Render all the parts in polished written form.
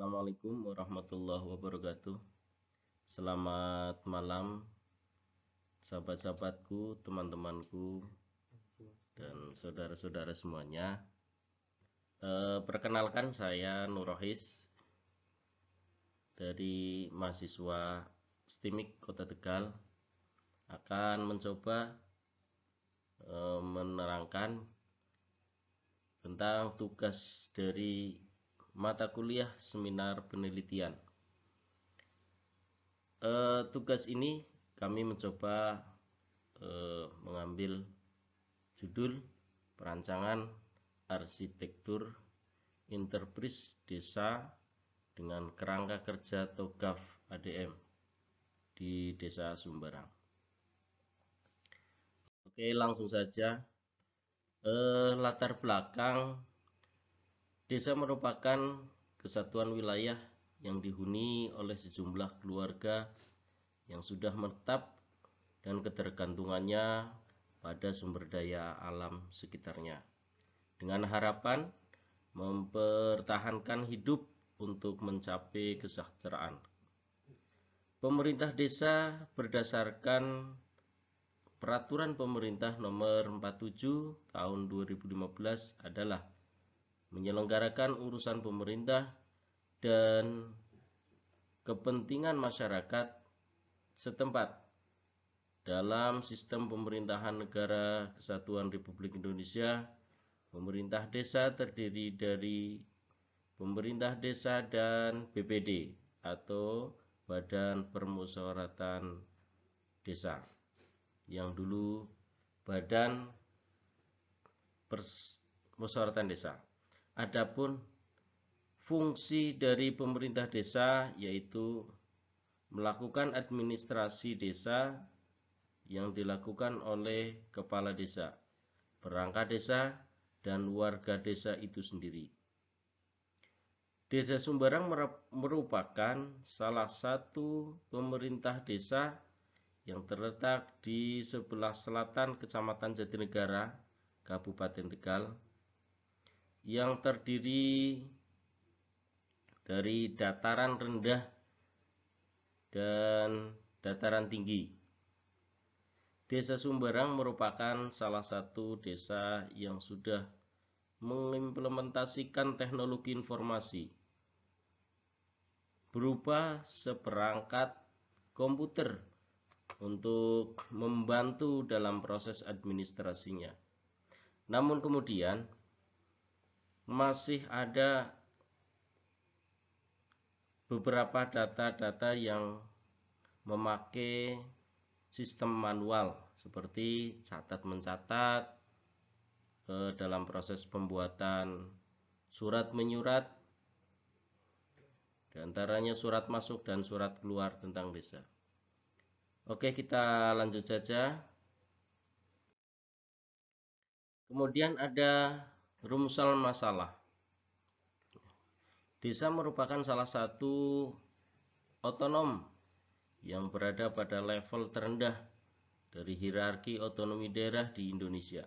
Assalamualaikum warahmatullahi wabarakatuh. Selamat malam, sahabat-sahabatku, teman-temanku, dan saudara-saudara semuanya. Perkenalkan, saya Nur Rohis dari mahasiswa STIMIK Kota Tegal akan mencoba menerangkan tentang tugas dari mata kuliah seminar penelitian. Tugas ini kami mencoba mengambil judul perancangan arsitektur interpris desa dengan kerangka kerja TOGAF ADM di Desa Sumberang. Oke, langsung saja. Latar belakang desa merupakan kesatuan wilayah yang dihuni oleh sejumlah keluarga yang sudah menetap dan ketergantungannya pada sumber daya alam sekitarnya, dengan harapan mempertahankan hidup untuk mencapai kesejahteraan. Pemerintah desa berdasarkan Peraturan Pemerintah Nomor 47 Tahun 2015 adalah menyelenggarakan urusan pemerintah dan kepentingan masyarakat setempat dalam sistem pemerintahan Negara Kesatuan Republik Indonesia. Pemerintah desa terdiri dari pemerintah desa dan BPD atau Badan Permusyawaratan Desa, yang dulu Badan Permusyawaratan Desa. Adapun fungsi dari pemerintah desa yaitu melakukan administrasi desa yang dilakukan oleh kepala desa, perangkat desa, dan warga desa itu sendiri. Desa Sumberang merupakan salah satu pemerintah desa yang terletak di sebelah selatan Kecamatan Jatinegara, Kabupaten Tegal, yang terdiri dari dataran rendah dan dataran tinggi. Desa Sumberang merupakan salah satu desa yang sudah mengimplementasikan teknologi informasi berupa seperangkat komputer untuk membantu dalam proses administrasinya. Namun kemudian masih ada beberapa data-data yang memakai sistem manual seperti catat-mencatat dalam proses pembuatan surat menyurat, diantaranya surat masuk dan surat keluar tentang desa. Oke, kita lanjut saja. Kemudian ada rumusan masalah. Desa merupakan salah satu otonom yang berada pada level terendah dari hierarki otonomi daerah di Indonesia.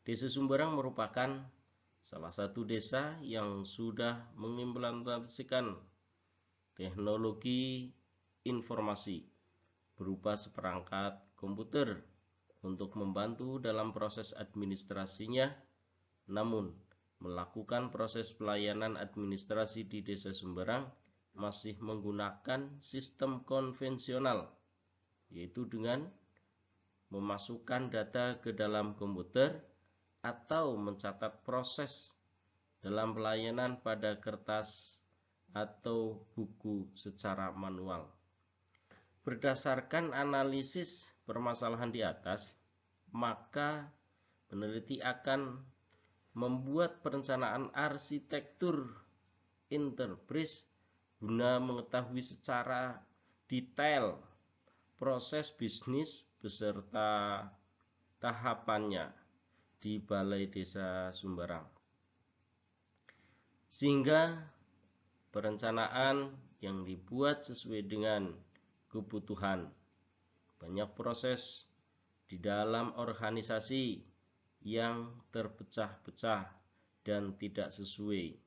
Desa Sumberang merupakan salah satu desa yang sudah mengimplementasikan teknologi informasi berupa seperangkat komputer untuk membantu dalam proses administrasinya. Namun, melakukan proses pelayanan administrasi di Desa Sumberang masih menggunakan sistem konvensional, yaitu dengan memasukkan data ke dalam komputer atau mencatat proses dalam pelayanan pada kertas atau buku secara manual. Berdasarkan analisis permasalahan di atas, maka peneliti akan membuat perencanaan arsitektur interpris guna mengetahui secara detail proses bisnis beserta tahapannya di Balai Desa Sumberang, sehingga perencanaan yang dibuat sesuai dengan kebutuhan. Banyak proses di dalam organisasi yang terpecah-pecah dan tidak sesuai.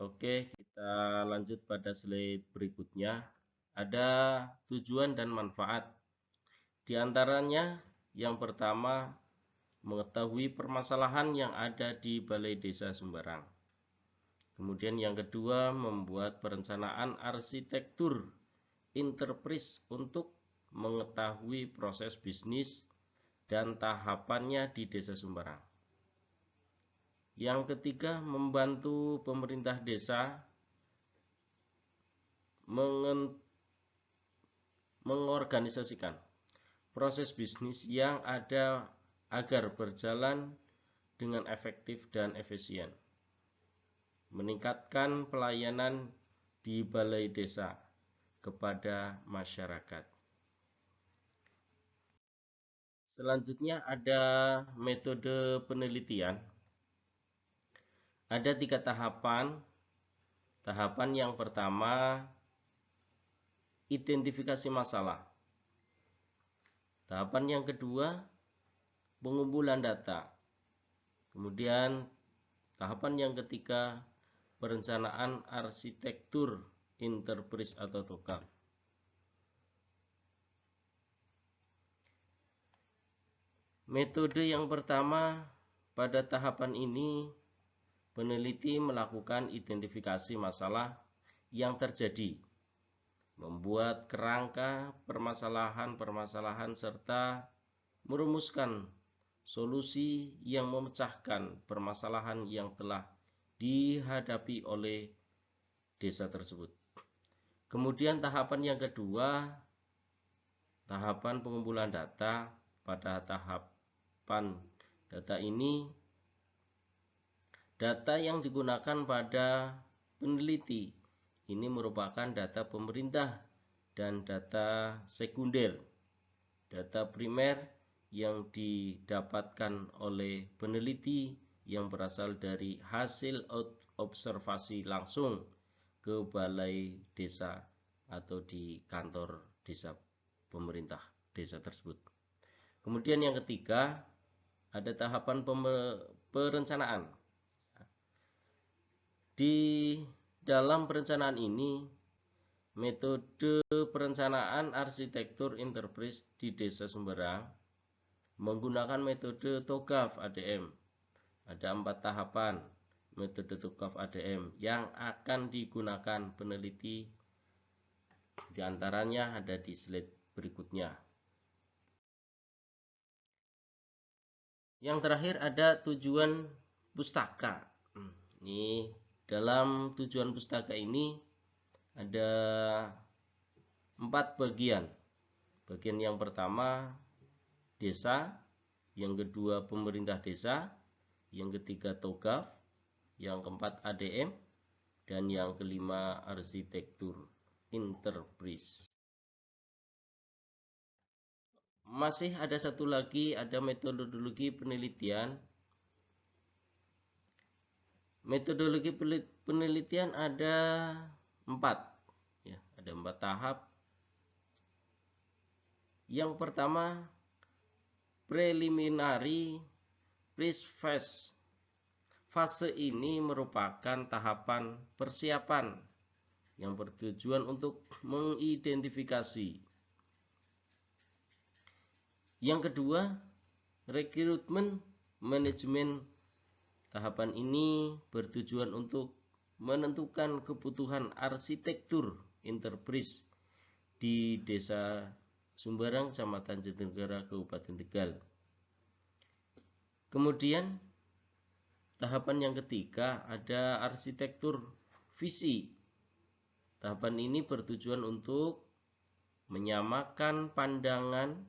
Oke, kita lanjut pada slide berikutnya. Ada tujuan dan manfaat. Di antaranya yang pertama, mengetahui permasalahan yang ada di Balai Desa Sumberang. Kemudian yang kedua, membuat perencanaan arsitektur enterprise untuk mengetahui proses bisnis dan tahapannya di Desa Sumberang. Yang ketiga, membantu pemerintah desa mengorganisasikan proses bisnis yang ada agar berjalan dengan efektif dan efisien, meningkatkan pelayanan di balai desa kepada masyarakat. Selanjutnya ada metode penelitian. Ada 3 tahapan. Tahapan yang pertama, identifikasi masalah. Tahapan yang kedua, pengumpulan data. Kemudian tahapan yang ketiga, perencanaan arsitektur enterprise atau TOGAF. Metode yang pertama, pada tahapan ini peneliti melakukan identifikasi masalah yang terjadi, membuat kerangka permasalahan-permasalahan serta merumuskan solusi yang memecahkan permasalahan yang telah dihadapi oleh desa tersebut. Kemudian tahapan yang kedua, tahapan pengumpulan data. Pada tahapan data ini, data yang digunakan pada peneliti ini merupakan data pemerintah dan data sekunder. Data primer yang didapatkan oleh peneliti yang berasal dari hasil observasi langsung ke balai desa atau di kantor desa pemerintah desa tersebut. Kemudian yang ketiga, ada tahapan perencanaan. Di dalam perencanaan ini, metode perencanaan arsitektur enterprise di Desa Sumberang menggunakan metode TOGAF ADM. Ada 4 tahapan metode TOGAF ADM yang akan digunakan peneliti. Di antaranya ada di slide berikutnya. Yang terakhir ada tujuan pustaka. Ini dalam tujuan pustaka ini ada 4 bagian. Bagian yang pertama desa, yang kedua pemerintah desa, yang ketiga TOGAF, yang keempat ADM, dan yang kelima arsitektur enterprise. Masih ada satu lagi, ada metodologi penelitian. Metodologi penelitian ada 4, ya, ada 4 tahap. Yang pertama, preliminary pre-phase. Fase ini merupakan tahapan persiapan yang bertujuan untuk mengidentifikasi. Yang kedua, rekrutmen manajemen. Tahapan ini bertujuan untuk menentukan kebutuhan arsitektur enterprise di Desa Sumberang, Kecamatan Jatinegara, Kabupaten Tegal. Kemudian tahapan yang ketiga ada arsitektur visi. Tahapan ini bertujuan untuk menyamakan pandangan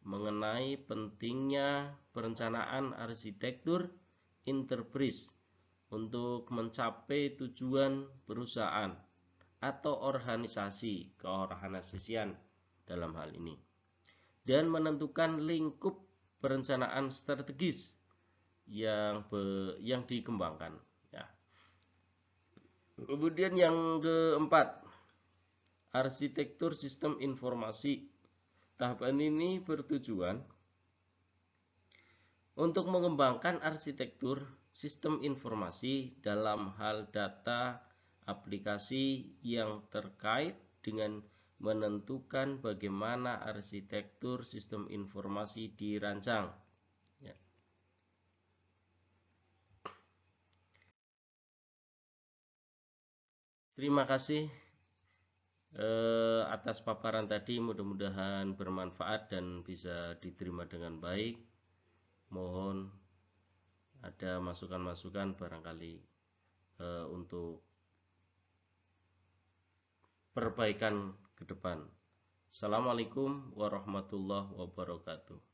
mengenai pentingnya perencanaan arsitektur enterprise untuk mencapai tujuan perusahaan atau organisasi keorganisasian dalam hal ini, dan menentukan lingkup perencanaan strategis yang dikembangkan. Ya. Kemudian yang keempat, arsitektur sistem informasi. Tahapan ini bertujuan untuk mengembangkan arsitektur sistem informasi dalam hal data aplikasi yang terkait dengan menentukan bagaimana arsitektur sistem informasi dirancang. Ya. Terima kasih atas paparan tadi, mudah-mudahan bermanfaat dan bisa diterima dengan baik. Mohon ada masukan-masukan barangkali untuk perbaikan ke depan. Assalamualaikum warahmatullahi wabarakatuh.